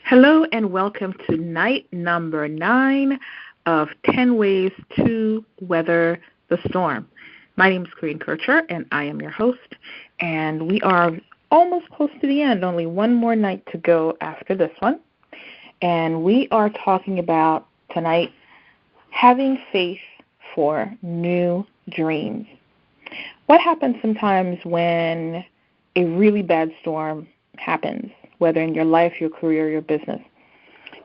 Hello and welcome to night number 9 of 10 Ways to Weather the Storm. My name is Corinne Kircher and I am your host, and we are almost close to the end, only one more night to go after this one. And we are talking about tonight having faith for new dreams. What happens sometimes when a really bad storm happens, whether in your life, your career, your business?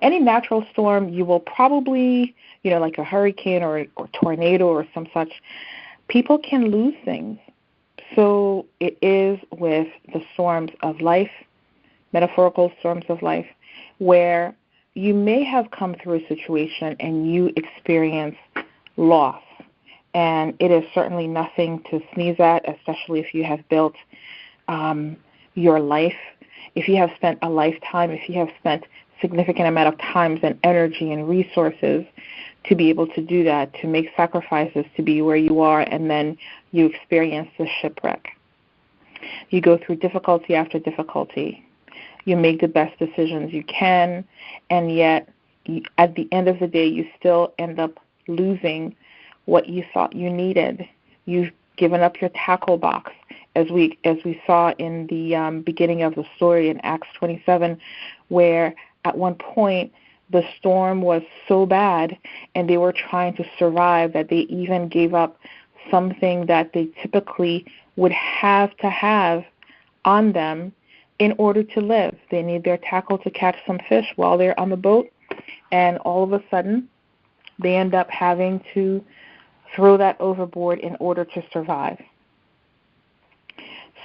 Any natural storm, you will probably, like a hurricane or tornado or some such, people can lose things. So it is with the storms of life, metaphorical storms of life, where you may have come through a situation and you experience loss. And it is certainly nothing to sneeze at, especially if you have built your life, if you have spent a lifetime, if you have spent significant amount of time and energy and resources to be able to do that, to make sacrifices to be where you are, and then you experience the shipwreck. You go through difficulty after difficulty. You make the best decisions you can, and yet at the end of the day, you still end up losing what you thought you needed. You've given up your tackle box, as we saw in the beginning of the story in Acts 27, where at one point the storm was so bad and they were trying to survive that they even gave up something that they typically would have to have on them in order to live. They need their tackle to catch some fish while they're on the boat, and all of a sudden they end up having to throw that overboard in order to survive.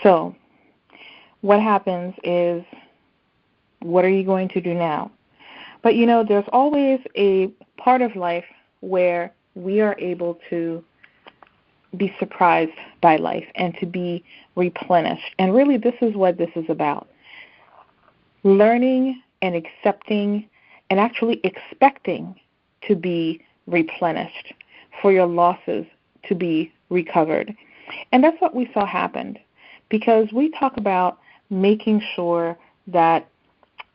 So what happens is, what are you going to do now? But there's always a part of life where we are able to be surprised by life and to be replenished. And really, this is what this is about. Learning and accepting and actually expecting to be replenished, for your losses to be recovered. And that's what we saw happened, because we talk about making sure that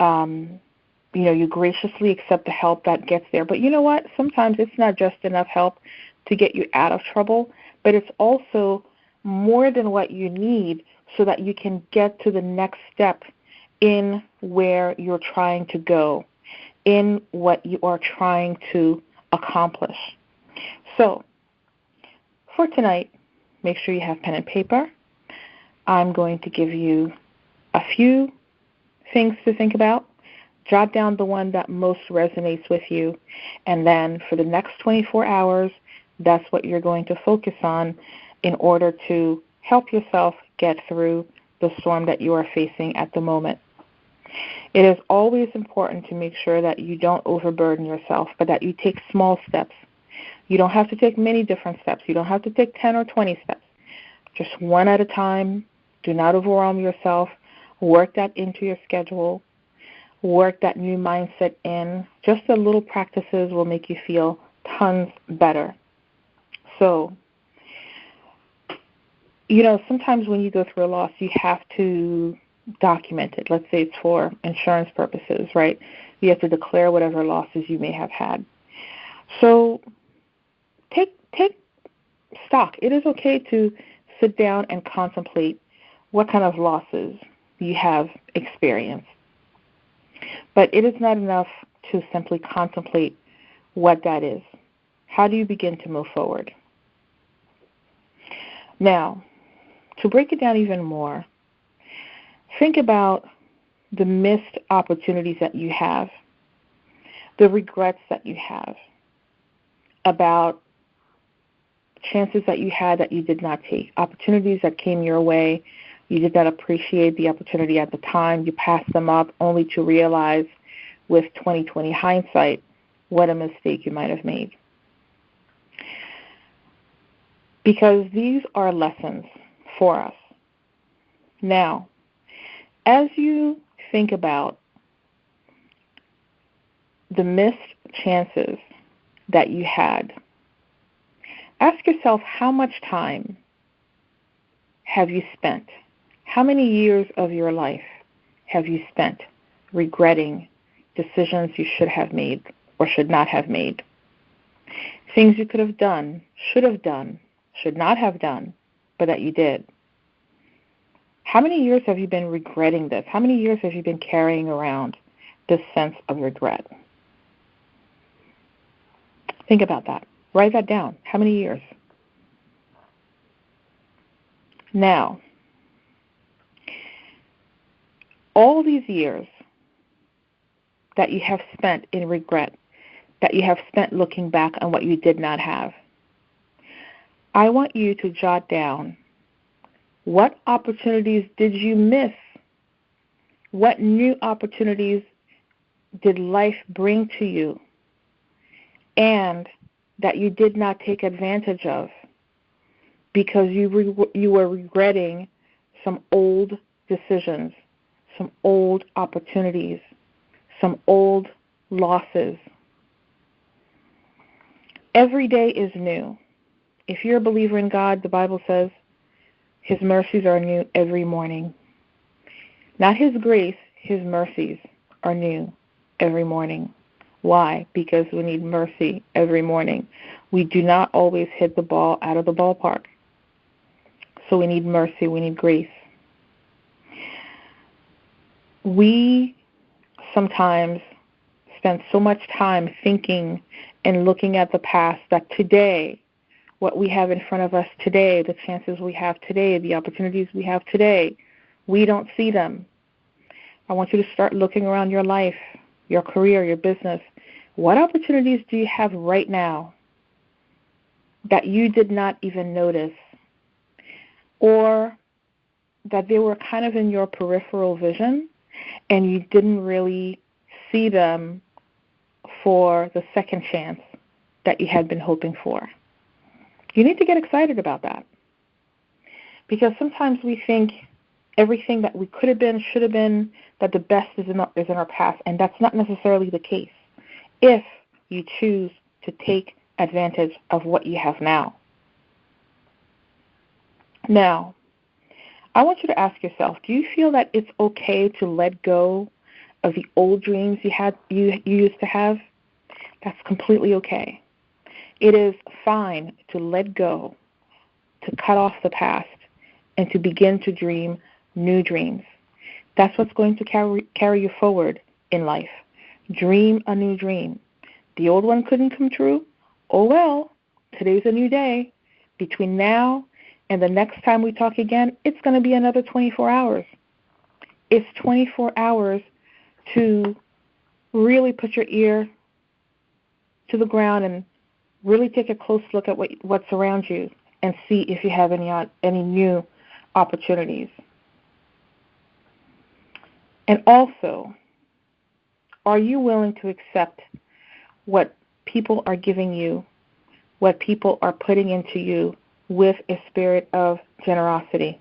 you graciously accept the help that gets there. But you know what? Sometimes it's not just enough help to get you out of trouble, but it's also more than what you need so that you can get to the next step in where you're trying to go, in what you are trying to accomplish. So, for tonight, make sure you have pen and paper. I'm going to give you a few things to think about. Jot down the one that most resonates with you, and then for the next 24 hours, that's what you're going to focus on in order to help yourself get through the storm that you are facing at the moment. It is always important to make sure that you don't overburden yourself, but that you take small steps. You don't have to take many different steps. You don't have to take 10 or 20 steps. Just one at a time. Do not overwhelm yourself. Work that into your schedule. Work that new mindset in. Just the little practices will make you feel tons better. So, sometimes when you go through a loss, you have to document it. Let's say it's for insurance purposes, right? You have to declare whatever losses you may have had. So, take stock. It is okay to sit down and contemplate what kind of losses you have experienced. But it is not enough to simply contemplate what that is. How do you begin to move forward? Now, to break it down even more, think about the missed opportunities that you have, the regrets that you have, about chances that you had that you did not take, opportunities that came your way. You did not appreciate the opportunity at the time. You passed them up only to realize with 20/20 hindsight what a mistake you might have made. Because these are lessons for us. Now, as you think about the missed chances that you had, ask yourself, how much time have you spent? How many years of your life have you spent regretting decisions you should have made or should not have made. Things you could have done, should not have done, but that you did. How many years have you been regretting this? How many years have you been carrying around this sense of regret? Think about that. Write that down. How many years? Now, all these years that you have spent in regret, that you have spent looking back on what you did not have, I want you to jot down, what opportunities did you miss? What new opportunities did life bring to you and that you did not take advantage of because you were regretting some old decisions, some old opportunities, some old losses? Every day is new. If you're a believer in God, the Bible says His mercies are new every morning. Not His grace, His mercies are new every morning. Why? Because we need mercy every morning. We do not always hit the ball out of the ballpark. So we need mercy, we need grace. We sometimes spend so much time thinking and looking at the past that today, what we have in front of us today, the chances we have today, the opportunities we have today, we don't see them. I want you to start looking around your life, your career, your business. What opportunities do you have right now that you did not even notice, or that they were kind of in your peripheral vision and you didn't really see them for the second chance that you had been hoping for? You need to get excited about that, because sometimes we think everything that we could have been, should have been, that the best is in our past, and that's not necessarily the case if you choose to take advantage of what you have now. Now, I want you to ask yourself, do you feel that it's okay to let go of the old dreams you used to have? That's completely okay. It is fine to let go, to cut off the past, and to begin to dream new dreams. That's what's going to carry you forward in life. Dream a new dream. The old one couldn't come true? Oh well, today's a new day. Between now and the next time we talk again, it's going to be another 24 hours. It's 24 hours to really put your ear to the ground and really take a close look at what's around you and see if you have any new opportunities. And also, are you willing to accept what people are giving you, what people are putting into you, with a spirit of generosity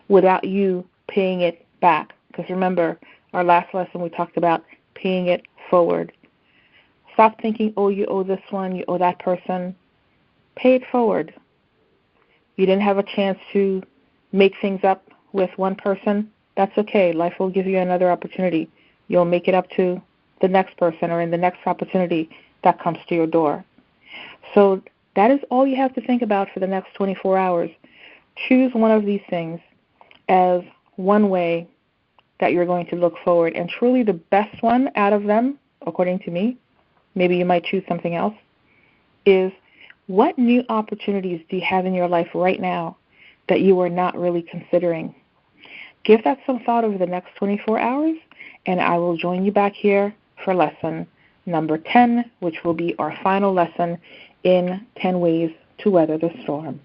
without you paying it back? Because remember, our last lesson we talked about paying it forward. Stop thinking, oh, you owe this one, you owe that person. Pay it forward. You didn't have a chance to make things up with one person. That's okay. Life will give you another opportunity. You'll make it up to the next person or in the next opportunity that comes to your door. So that is all you have to think about for the next 24 hours. Choose one of these things as one way that you're going to look forward. And truly the best one out of them, according to me, maybe you might choose something else, is what new opportunities do you have in your life right now that you are not really considering? Give that some thought over the next 24 hours, and I will join you back here for lesson number 10, which will be our final lesson in 10 Ways to Weather the Storm.